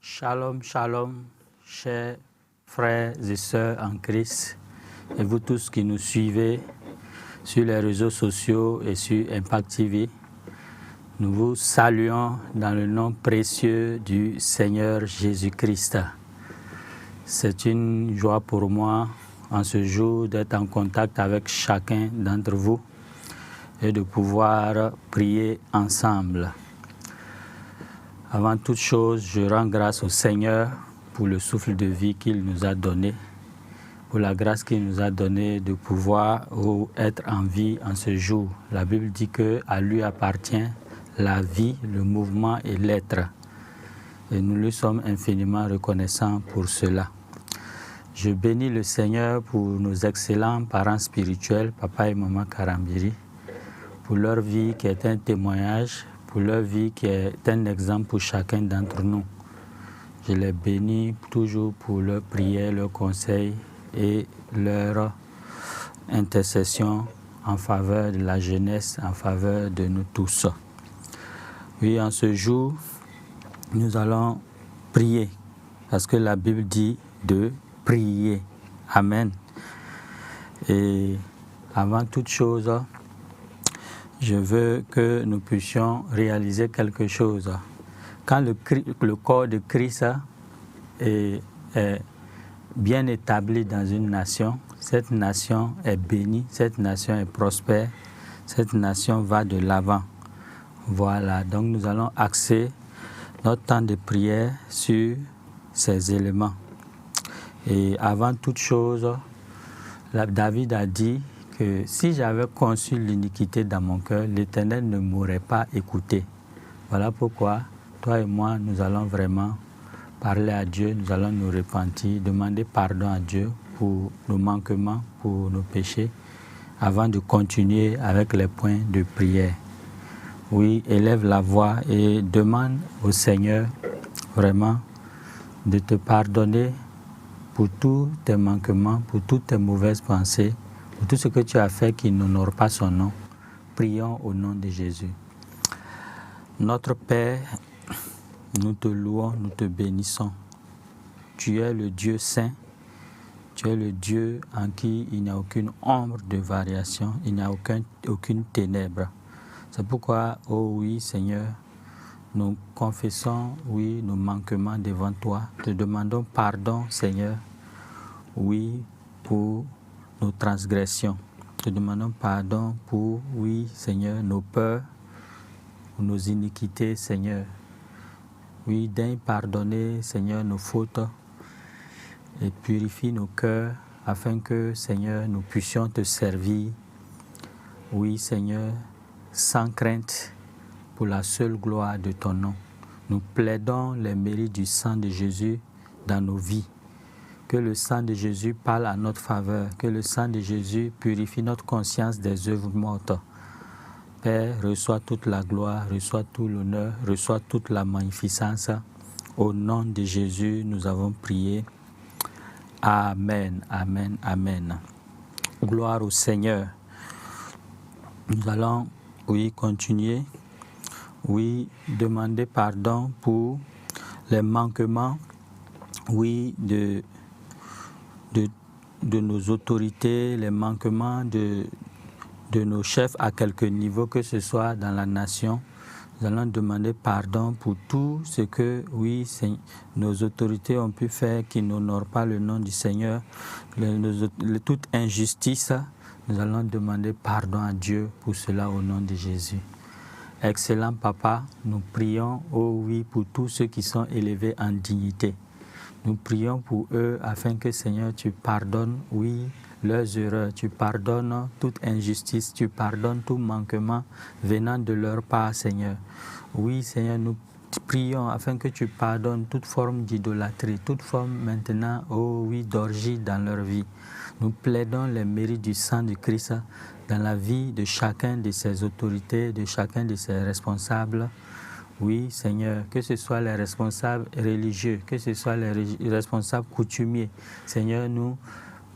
Shalom, shalom, chers frères et sœurs en Christ, et vous tous qui nous suivez sur les réseaux sociaux et sur Impact TV. Nous vous saluons dans le nom précieux du Seigneur Jésus-Christ. C'est une joie pour moi en ce jour d'être en contact avec chacun d'entre vous et de pouvoir prier ensemble. Avant toute chose, je rends grâce au Seigneur pour le souffle de vie qu'il nous a donné, pour la grâce qu'il nous a donnée de pouvoir être en vie en ce jour. La Bible dit qu'à lui appartient la vie, le mouvement et l'être. Et nous lui sommes infiniment reconnaissants pour cela. Je bénis le Seigneur pour nos excellents parents spirituels, papa et maman Karambiri, pour leur vie qui est un témoignage, pour leur vie qui est un exemple pour chacun d'entre nous. Je les bénis toujours pour leurs prières, leurs conseils et leur intercession en faveur de la jeunesse, en faveur de nous tous. Oui, en ce jour, nous allons prier, parce que la Bible dit de prier. Amen. Et avant toute chose, je veux que nous puissions réaliser quelque chose. Quand le corps de Christ est bien établi dans une nation, cette nation est bénie, cette nation est prospère, cette nation va de l'avant. Voilà, donc nous allons axer notre temps de prière sur ces éléments. Et avant toute chose, David a dit que si j'avais conçu l'iniquité dans mon cœur, l'Éternel ne m'aurait pas écouté. Voilà pourquoi toi et moi, nous allons vraiment parler à Dieu, nous allons nous repentir, demander pardon à Dieu pour nos manquements, pour nos péchés, avant de continuer avec les points de prière. Oui, élève la voix et demande au Seigneur vraiment de te pardonner pour tous tes manquements, pour toutes tes mauvaises pensées, pour tout ce que tu as fait qui n'honore pas son nom. Prions au nom de Jésus. Notre Père, nous te louons, nous te bénissons. Tu es le Dieu saint, tu es le Dieu en qui il n'y a aucune ombre de variation, il n'y a aucune ténèbre. C'est pourquoi, oh oui Seigneur, nous confessons, oui, nos manquements devant toi. Te demandons pardon, Seigneur, oui, pour nos transgressions. Te demandons pardon pour, oui, Seigneur, nos peurs, pour nos iniquités, Seigneur. Oui, daigne pardonner, Seigneur, nos fautes et purifie nos cœurs afin que, Seigneur, nous puissions te servir. Oui, Seigneur, sans crainte, pour la seule gloire de ton nom. Nous plaidons les mérites du sang de Jésus dans nos vies. Que le sang de Jésus parle à notre faveur, que le sang de Jésus purifie notre conscience des œuvres mortes. Père, reçois toute la gloire, reçois tout l'honneur, reçois toute la magnificence. Au nom de Jésus, nous avons prié. Amen, amen, amen. Gloire au Seigneur. Nous allons, oui, continuer. Oui, demander pardon pour les manquements, oui, de nos autorités, les manquements de nos chefs à quelque niveau que ce soit dans la nation. Nous allons demander pardon pour tout ce que, oui, nos autorités ont pu faire qui n'honorent pas le nom du Seigneur, toute injustice. Nous allons demander pardon à Dieu pour cela au nom de Jésus. Excellent Papa, nous prions, oh oui, pour tous ceux qui sont élevés en dignité. Nous prions pour eux afin que, Seigneur, tu pardonnes, oui, leurs erreurs, tu pardonnes toute injustice, tu pardonnes tout manquement venant de leur part, Seigneur. Oui, Seigneur, nous prions afin que tu pardonnes toute forme d'idolâtrie, toute forme maintenant, oh oui, d'orgie dans leur vie. Nous plaidons les mérites du sang de Christ dans la vie de chacun de ses autorités, de chacun de ses responsables. Oui, Seigneur, que ce soit les responsables religieux, que ce soit les responsables coutumiers. Seigneur, nous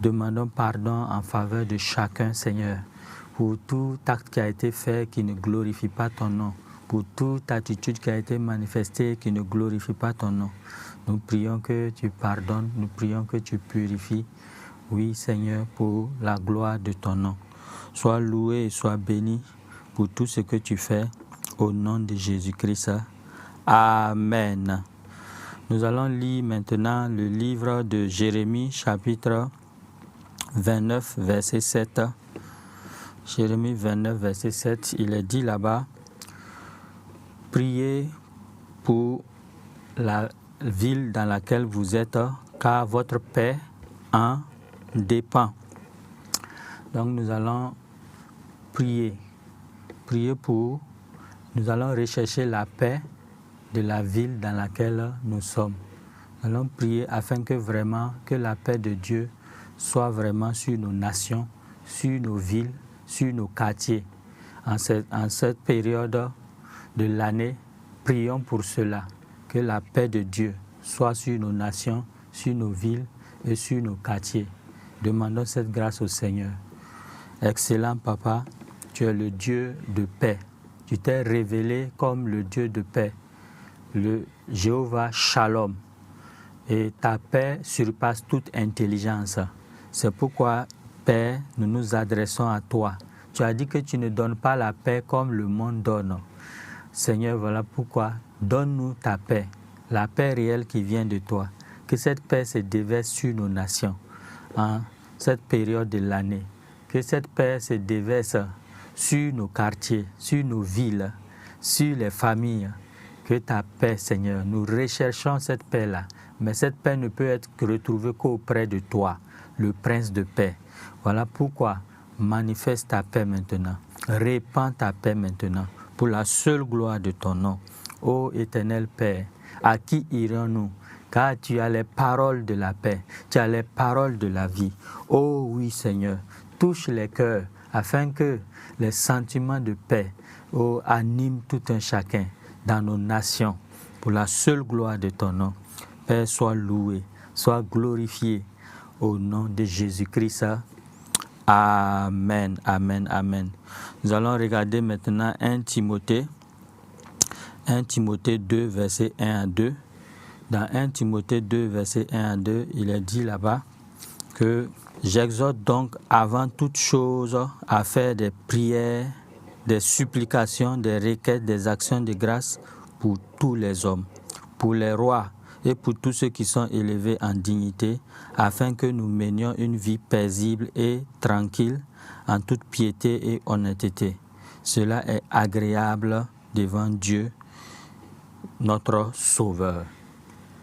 demandons pardon en faveur de chacun, Seigneur, pour tout acte qui a été fait qui ne glorifie pas ton nom. pour toute attitude qui a été manifestée et qui ne glorifie pas ton nom. Nous prions que tu pardonnes, nous prions que tu purifies. Oui, Seigneur, pour la gloire de ton nom. Sois loué et sois béni pour tout ce que tu fais au nom de Jésus-Christ. Amen. Nous allons lire maintenant le livre de Jérémie, chapitre 29, verset 7. Jérémie 29, verset 7, il est dit là-bas, « Priez pour la ville dans laquelle vous êtes, car votre paix en dépend. » Donc nous allons prier. Nous allons rechercher la paix de la ville dans laquelle nous sommes. Nous allons prier afin que vraiment, que la paix de Dieu soit vraiment sur nos nations, sur nos villes, sur nos quartiers. En cette période de l'année, prions pour cela, que la paix de Dieu soit sur nos nations, sur nos villes et sur nos quartiers. Demandons cette grâce au Seigneur. Excellent Papa, tu es le Dieu de paix. Tu t'es révélé comme le Dieu de paix, le Jéhovah Shalom. Et ta paix surpasse toute intelligence. C'est pourquoi, Père, nous nous adressons à toi. Tu as dit que tu ne donnes pas la paix comme le monde donne. Seigneur, voilà pourquoi, donne-nous ta paix, la paix réelle qui vient de toi. Que cette paix se déverse sur nos nations, en cette période de l'année. Que cette paix se déverse sur nos quartiers, sur nos villes, sur les familles. Que ta paix, Seigneur, nous recherchons cette paix-là. Mais cette paix ne peut être retrouvée qu'auprès de toi, le Prince de paix. Voilà pourquoi manifeste ta paix maintenant. Répands ta paix maintenant pour la seule gloire de ton nom. Ô éternel Père, à qui irons-nous? Car tu as les paroles de la paix, tu as les paroles de la vie. Ô oui Seigneur, touche les cœurs afin que les sentiments de paix animent tout un chacun dans nos nations pour la seule gloire de ton nom. Père, sois loué, sois glorifié au nom de Jésus-Christ. Amen, amen, amen. Nous allons regarder maintenant 1 Timothée 2, versets 1 à 2. Dans 1 Timothée 2, versets 1 à 2, il est dit là-bas que « J'exhorte donc avant toute chose à faire des prières, des supplications, des requêtes, des actions de grâce pour tous les hommes, pour les rois et pour tous ceux qui sont élevés en dignité, afin que nous menions une vie paisible et tranquille, en toute piété et honnêteté. Cela est agréable devant Dieu, notre Sauveur. »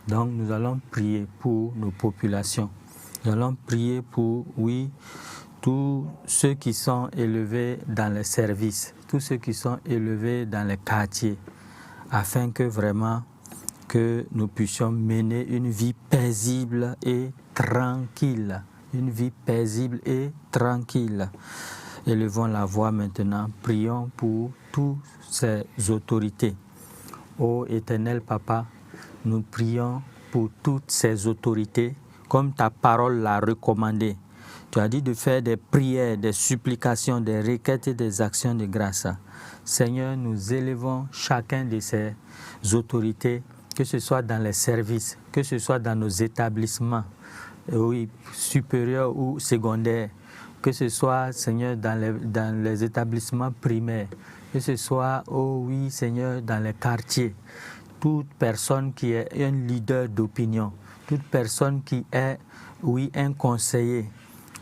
Donc nous allons prier pour nos populations. Nous allons prier pour, oui, tous ceux qui sont élevés dans les services, tous ceux qui sont élevés dans les quartiers, afin que vraiment que nous puissions mener une vie paisible et tranquille. Une vie paisible et tranquille. Élevons la voix maintenant. Prions pour toutes ces autorités. Ô éternel Papa, nous prions pour toutes ces autorités comme ta parole l'a recommandé. Tu as dit de faire des prières, des supplications, des requêtes et des actions de grâce. Seigneur, nous élevons chacun de ces autorités, que ce soit dans les services, que ce soit dans nos établissements, oui, supérieurs ou secondaires, que ce soit, Seigneur, dans les établissements primaires, que ce soit, oh oui, Seigneur, dans les quartiers. Toute personne qui est un leader d'opinion, toute personne qui est, oui, un conseiller,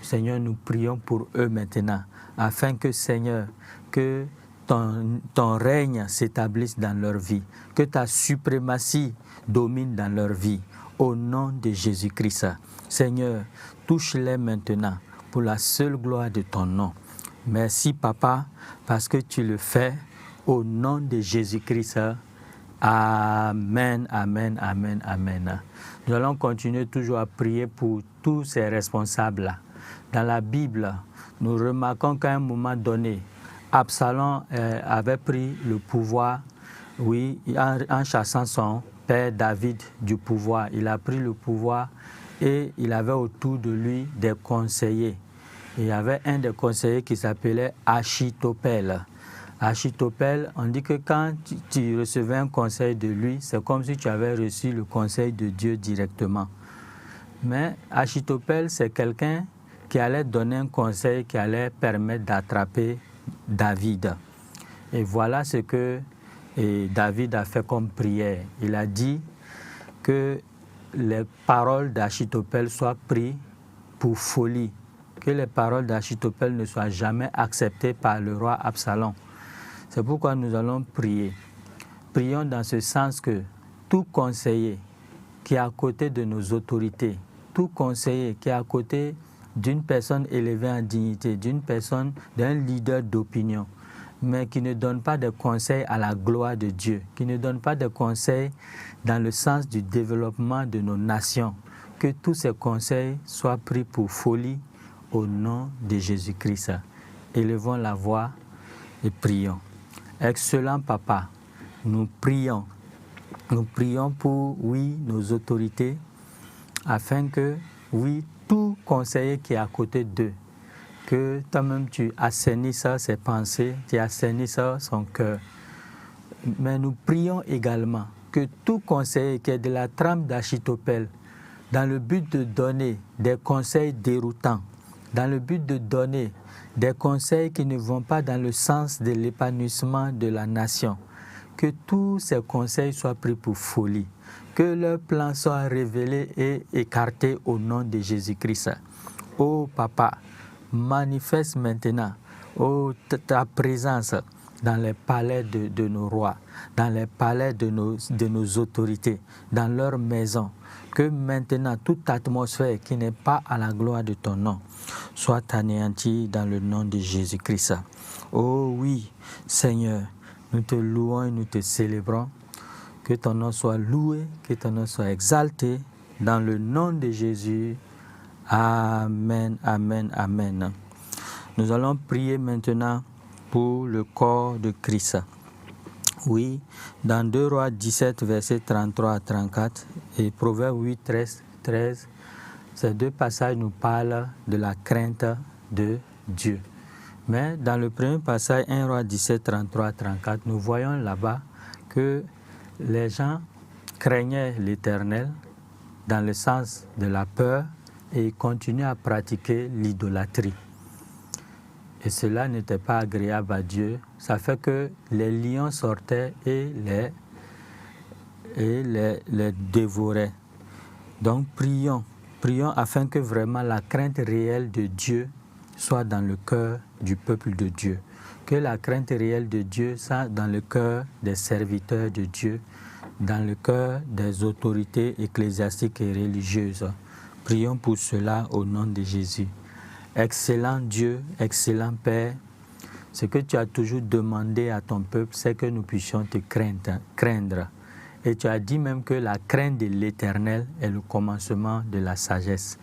Seigneur, nous prions pour eux maintenant, afin que, Seigneur, que ton règne s'établisse dans leur vie, que ta suprématie domine dans leur vie, au nom de Jésus-Christ. Seigneur, touche-les maintenant pour la seule gloire de ton nom. Merci, Papa, parce que tu le fais au nom de Jésus-Christ. Amen, amen, amen, amen. Nous allons continuer toujours à prier pour tous ces responsables-là. Dans la Bible, nous remarquons qu'à un moment donné, Absalom avait pris le pouvoir, oui, en chassant son père David du pouvoir. Il a pris le pouvoir et il avait autour de lui des conseillers. Il y avait un des conseillers qui s'appelait Achitophel. Achitophel, on dit que quand tu recevais un conseil de lui, c'est comme si tu avais reçu le conseil de Dieu directement. Mais Achitophel, c'est quelqu'un qui allait donner un conseil qui allait permettre d'attraper David. Et voilà ce que David a fait comme prière. Il a dit que les paroles d'Achitophel soient prises pour folie, que les paroles d'Achitophel ne soient jamais acceptées par le roi Absalom. C'est pourquoi nous allons prier. Prions dans ce sens que tout conseiller qui est à côté de nos autorités, tout conseiller qui est à côté d'une personne élevée en dignité, d'une personne, d'un leader d'opinion, mais qui ne donne pas de conseils à la gloire de Dieu, qui ne donne pas de conseils dans le sens du développement de nos nations, que tous ces conseils soient pris pour folie au nom de Jésus-Christ. Élevons la voix et prions. Excellent Papa, nous prions pour, oui, nos autorités, afin que, oui, tout conseiller qui est à côté d'eux, que toi-même tu assainisses ses pensées, tu assainisses son cœur. Mais nous prions également que tout conseiller qui est de la trame d'Achitophel, dans le but de donner des conseils déroutants, dans le but de donner des conseils qui ne vont pas dans le sens de l'épanouissement de la nation, que tous ces conseils soient pris pour folie, que leurs plans soient révélés et écartés au nom de Jésus-Christ. Ô Papa, manifeste maintenant ta présence dans les palais de nos rois, dans les palais de nos autorités, dans leurs maisons, que maintenant toute atmosphère qui n'est pas à la gloire de ton nom soit anéantie dans le nom de Jésus-Christ. Oh oui, Seigneur, nous te louons et nous te célébrons. Que ton nom soit loué, que ton nom soit exalté dans le nom de Jésus. Amen, amen, amen. Nous allons prier maintenant pour le corps de Christ. Oui, dans 2 Rois 17, versets 33 à 34 et Proverbes 8, 13, ces deux passages nous parlent de la crainte de Dieu. Mais dans le premier passage, 1 Roi 17, 33 à 34, nous voyons là-bas que les gens craignaient l'Éternel dans le sens de la peur et continuaient à pratiquer l'idolâtrie. Et cela n'était pas agréable à Dieu. Ça fait que les lions sortaient et les dévoraient. Donc prions afin que vraiment la crainte réelle de Dieu soit dans le cœur du peuple de Dieu. Que la crainte réelle de Dieu soit dans le cœur des serviteurs de Dieu, dans le cœur des autorités ecclésiastiques et religieuses. Prions pour cela au nom de Jésus. Excellent Dieu, excellent Père, ce que tu as toujours demandé à ton peuple, c'est que nous puissions te craindre. Et tu as dit même que la crainte de l'Éternel est le commencement de la sagesse.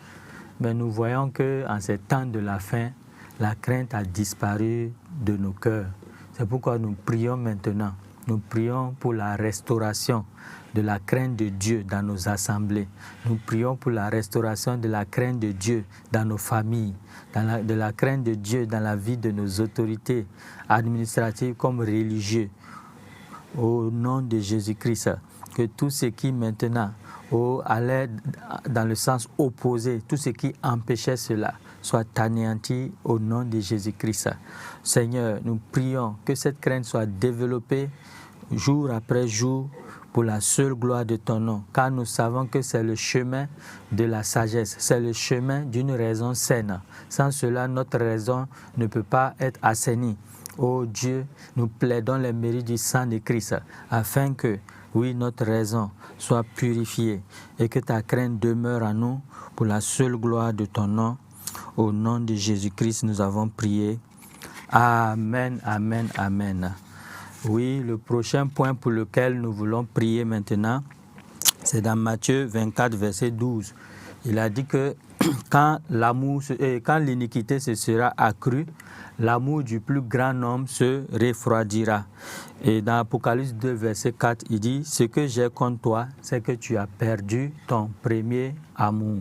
Mais nous voyons qu'en ces temps de la fin, la crainte a disparu de nos cœurs. C'est pourquoi nous prions maintenant. Nous prions pour la restauration de la crainte de Dieu dans nos assemblées. Nous prions pour la restauration de la crainte de Dieu dans nos familles, de la crainte de Dieu dans la vie de nos autorités administratives comme religieux. Au nom de Jésus-Christ, que tout ce qui maintenant allait dans le sens opposé, tout ce qui empêchait cela, soit anéanti au nom de Jésus-Christ. Seigneur, nous prions que cette crainte soit développée jour après jour pour la seule gloire de ton nom, car nous savons que c'est le chemin de la sagesse, c'est le chemin d'une raison saine. Sans cela, notre raison ne peut pas être assainie. Ô Dieu, nous plaidons les mérites du sang de Christ, afin que, oui, notre raison soit purifiée et que ta crainte demeure en nous pour la seule gloire de ton nom. Au nom de Jésus-Christ, nous avons prié. Amen, amen, amen. Oui, le prochain point pour lequel nous voulons prier maintenant, c'est dans Matthieu 24, verset 12. Il a dit que quand l'iniquité se sera accrue, l'amour du plus grand nombre se refroidira. Et dans Apocalypse 2, verset 4, il dit « Ce que j'ai contre toi, c'est que tu as perdu ton premier amour. »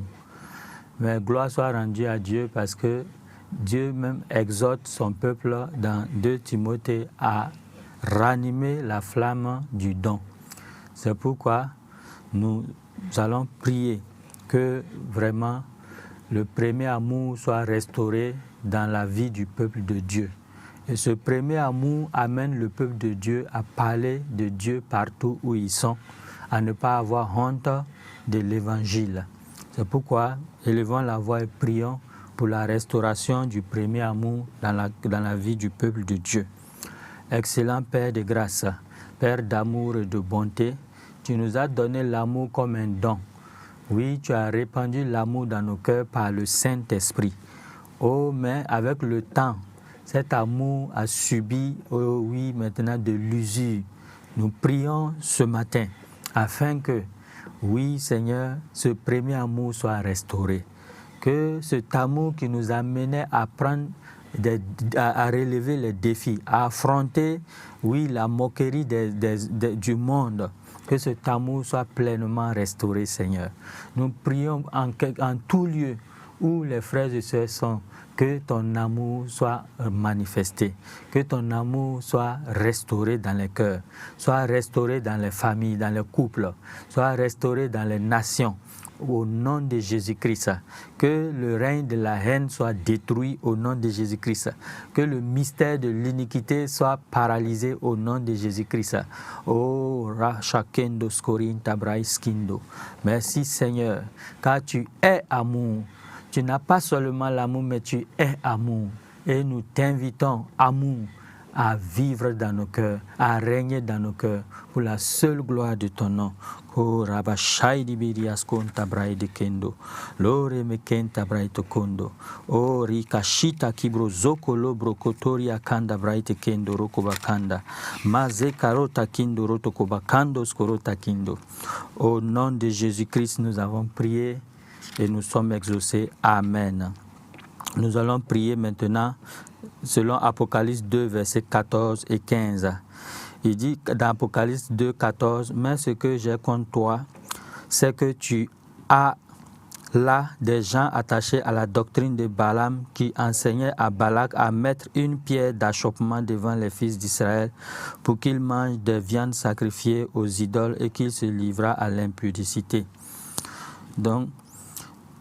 Mais gloire soit rendue à Dieu parce que Dieu même exhorte son peuple dans 2 Timothée à ranimer la flamme du don. C'est pourquoi nous allons prier que vraiment le premier amour soit restauré dans la vie du peuple de Dieu. Et ce premier amour amène le peuple de Dieu à parler de Dieu partout où ils sont, à ne pas avoir honte de l'évangile. C'est pourquoi élevons la voix et prions pour la restauration du premier amour dans la vie du peuple de Dieu. Excellent Père de grâce, Père d'amour et de bonté, tu nous as donné l'amour comme un don. Oui, tu as répandu l'amour dans nos cœurs par le Saint-Esprit. Oh, mais avec le temps, cet amour a subi, oh oui, maintenant de l'usure. Nous prions ce matin afin que, oui Seigneur, ce premier amour soit restauré. Que cet amour qui nous amenait à prendre, à relever les défis, à affronter, oui, la moquerie du monde, que cet amour soit pleinement restauré, Seigneur. Nous prions en tout lieu où les frères et sœurs sont, que ton amour soit manifesté, que ton amour soit restauré dans les cœurs, soit restauré dans les familles, dans les couples, soit restauré dans les nations. Au nom de Jésus-Christ, que le règne de la haine soit détruit au nom de Jésus-Christ, que le mystère de l'iniquité soit paralysé au nom de Jésus-Christ. Oh, Rachakendo Skorinta Braiskindo. Merci Seigneur, car tu es amour. Tu n'as pas seulement l'amour, mais tu es amour. Et nous t'invitons, amour, à vivre dans nos cœurs, à régner dans nos cœurs, pour la seule gloire de ton nom. Oh, Rabashai di Birias Konta Braide Kendo, Lore Mekenta Braite Kondo, Oh, Rikashita Kibro Zoko Lobro Kotoria Kanda Braite Kendo, Rokobakanda, Maze Karota Kindo, Rotokobakando, Skorota Kindo. Au nom de Jésus-Christ, nous avons prié et nous sommes exaucés. Amen. Nous allons prier maintenant selon Apocalypse 2, versets 14 et 15. Il dit dans Apocalypse 2, 14, « Mais ce que j'ai contre toi, c'est que tu as là des gens attachés à la doctrine de Balaam qui enseignaient à Balak à mettre une pierre d'achoppement devant les fils d'Israël pour qu'ils mangent des viandes sacrifiées aux idoles et qu'ils se livrent à l'impudicité. » Donc,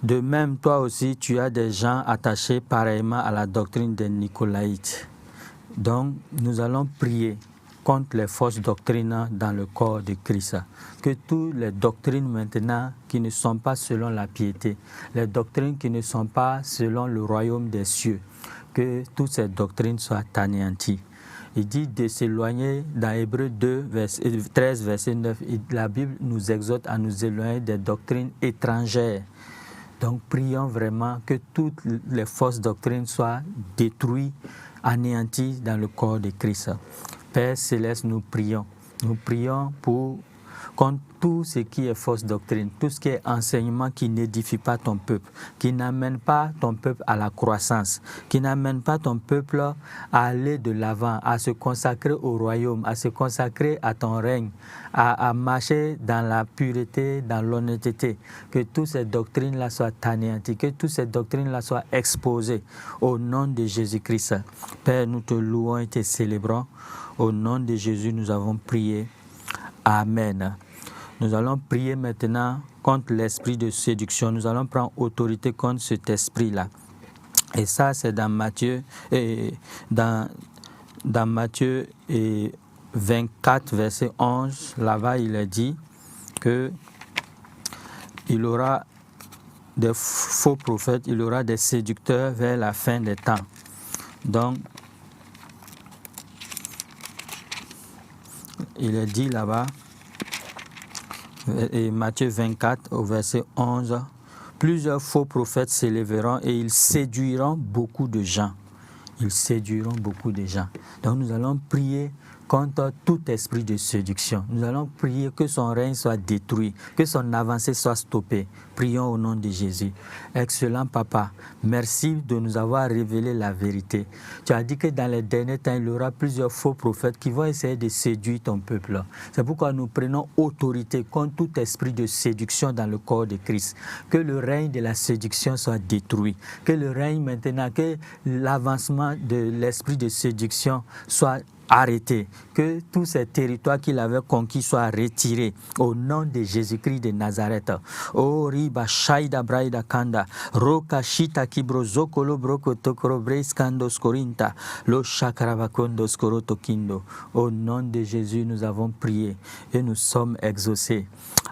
de même, toi aussi, tu as des gens attachés pareillement à la doctrine des Nicolaïtes. Donc, nous allons prier contre les fausses doctrines dans le corps de Christ. Que toutes les doctrines maintenant qui ne sont pas selon la piété, les doctrines qui ne sont pas selon le royaume des cieux, que toutes ces doctrines soient anéanties. Il dit de s'éloigner dans Hébreux 2, 13, verset 9. La Bible nous exhorte à nous éloigner des doctrines étrangères. Donc prions vraiment que toutes les fausses doctrines soient détruites, anéanties dans le corps de Christ. Père Céleste, nous prions contre tout ce qui est fausse doctrine, tout ce qui est enseignement qui n'édifie pas ton peuple, qui n'amène pas ton peuple à la croissance, qui n'amène pas ton peuple à aller de l'avant, à se consacrer au royaume, à se consacrer à ton règne, à marcher dans la pureté, dans l'honnêteté. Que toutes ces doctrines-là soient anéanties, que toutes ces doctrines-là soient exposées au nom de Jésus-Christ. Père, nous te louons et te célébrons. Au nom de Jésus, nous avons prié. Amen. Nous allons prier maintenant contre l'esprit de séduction. Nous allons prendre autorité contre cet esprit-là. Et ça, c'est dans Matthieu, dans Matthieu 24, verset 11. Là-bas, il est dit qu'il y aura des faux prophètes, il y aura des séducteurs vers la fin des temps. Donc, il est dit là-bas, et Matthieu 24 au verset 11, plusieurs faux prophètes s'élèveront et ils séduiront beaucoup de gens. Ils séduiront beaucoup de gens. Donc nous allons prier contre tout esprit de séduction. Nous allons prier que son règne soit détruit, que son avancée soit stoppée. Prions au nom de Jésus. Excellent Papa, merci de nous avoir révélé la vérité. Tu as dit que dans les derniers temps, il y aura plusieurs faux prophètes qui vont essayer de séduire ton peuple. C'est pourquoi nous prenons autorité contre tout esprit de séduction dans le corps de Christ. Que le règne de la séduction soit détruit. Que le règne maintenant, que l'avancement de l'esprit de séduction soit arrêté, que tous ces territoires qu'il avait conquis soient retirés au nom de Jésus-Christ de Nazareth. Oh riba shaida braida kanda roka shita kibrozo kolo broko tokoro breskandos korinta lo shakaravakondos koroto kindo. Au nom de Jésus, nous avons prié et nous sommes exaucés.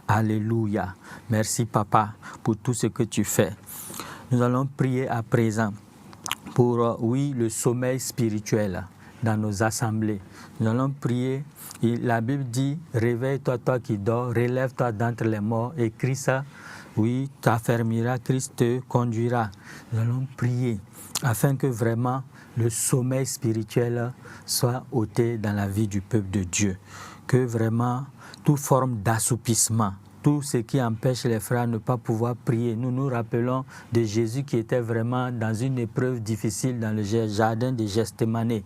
Alléluia. Merci Papa pour tout ce que tu fais. Nous allons prier à présent pour, le sommeil spirituel dans nos assemblées. Nous allons prier. La Bible dit, réveille-toi, toi qui dors, relève-toi d'entre les morts, écris ça. Oui, t'affermiras, Christ te conduira. Nous allons prier afin que vraiment le sommeil spirituel soit ôté dans la vie du peuple de Dieu. Que vraiment toute forme d'assoupissement, tout ce qui empêche les frères de ne pas pouvoir prier. Nous nous rappelons de Jésus qui était vraiment dans une épreuve difficile dans le jardin de Gethsémani.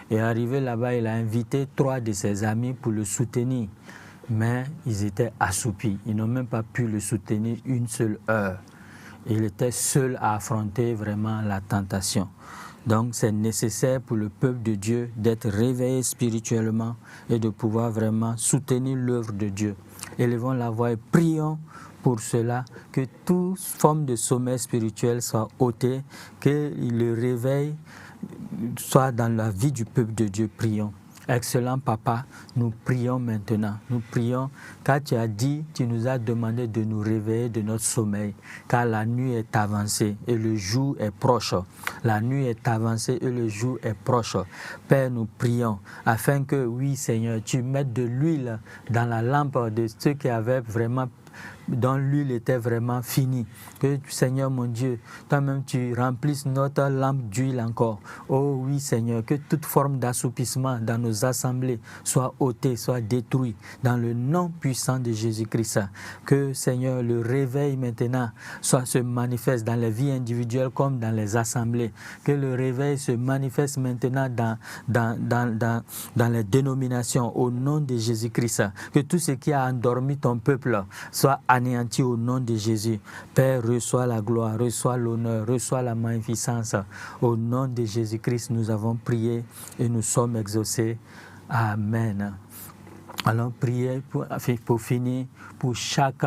Et arrivé là-bas, il a invité 3 de ses amis pour le soutenir. Mais ils étaient assoupis. Ils n'ont même pas pu le soutenir une seule heure. Il était seul à affronter vraiment la tentation. Donc c'est nécessaire pour le peuple de Dieu d'être réveillé spirituellement et de pouvoir vraiment soutenir l'œuvre de Dieu. Élevons la voix et prions pour cela, que toute forme de sommeil spirituel soit ôtée, que le réveil soit dans la vie du peuple de Dieu. Prions. Excellent Papa, nous prions maintenant. Nous prions car tu as dit, tu nous as demandé de nous réveiller de notre sommeil, car la nuit est avancée et le jour est proche. La nuit est avancée et le jour est proche. Père, nous prions afin que, oui Seigneur, tu mettes de l'huile dans la lampe de ceux qui avaient vraiment dont l'huile était vraiment finie. Que Seigneur mon Dieu, toi-même tu remplisses notre lampe d'huile encore. Oh oui Seigneur, que toute forme d'assoupissement dans nos assemblées soit ôtée, soit détruite dans le nom puissant de Jésus-Christ. Que Seigneur, le réveil maintenant se manifeste dans les vies individuelles comme dans les assemblées. Que le réveil se manifeste maintenant dans les dénominations au nom de Jésus-Christ. Que tout ce qui a endormi ton peuple soit anéanti au nom de Jésus. Père, reçois la gloire, reçois l'honneur, reçois la magnificence. Au nom de Jésus-Christ, nous avons prié et nous sommes exaucés. Amen. Allons prier pour finir pour chaque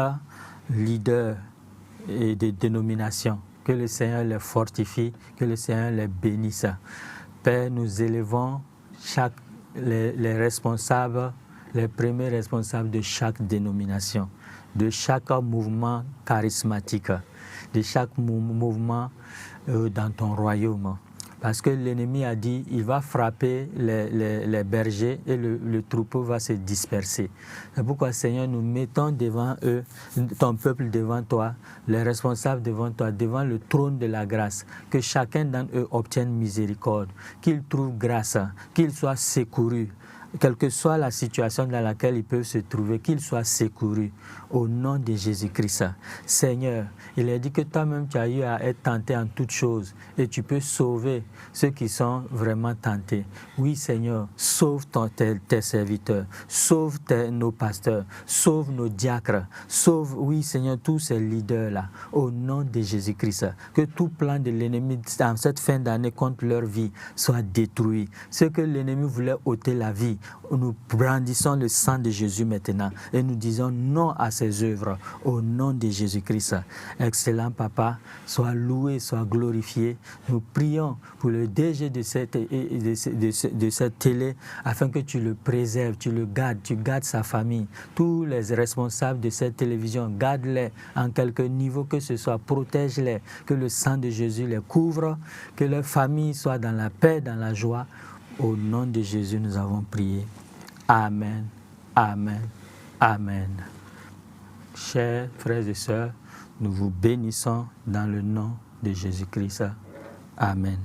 leader et de dénomination. Que le Seigneur les fortifie, que le Seigneur les bénisse. Père, nous élevons les responsables, les premiers responsables de chaque dénomination, de chaque mouvement charismatique, de chaque mouvement dans ton royaume. Parce que l'ennemi a dit, il va frapper les bergers et le troupeau va se disperser. C'est pourquoi, Seigneur, nous mettons devant eux, ton peuple devant toi, les responsables devant toi, devant le trône de la grâce. Que chacun d'entre eux obtienne miséricorde, qu'il trouve grâce, qu'il soit secouru. Quelle que soit la situation dans laquelle ils peuvent se trouver, qu'ils soient secourus au nom de Jésus-Christ. Seigneur, il est dit que toi-même tu as eu à être tenté en toutes choses et tu peux sauver ceux qui sont vraiment tentés. Oui Seigneur, sauve tes serviteurs, sauve nos pasteurs, sauve nos diacres, sauve, oui Seigneur, tous ces leaders-là au nom de Jésus-Christ. Que tout plan de l'ennemi dans cette fin d'année contre leur vie soit détruit. Ce que l'ennemi voulait ôter la vie, nous brandissons le sang de Jésus maintenant et nous disons non à ces œuvres au nom de Jésus-Christ. Excellent Papa, sois loué, sois glorifié. Nous prions pour le DG de cette télé afin que tu le préserves, tu le gardes, tu gardes sa famille. Tous les responsables de cette télévision, garde-les en quelque niveau que ce soit, protège-les, que le sang de Jésus les couvre, que leur famille soit dans la paix, dans la joie. Au nom de Jésus, nous avons prié. Amen, amen, amen. Chers frères et sœurs, nous vous bénissons dans le nom de Jésus-Christ. Amen.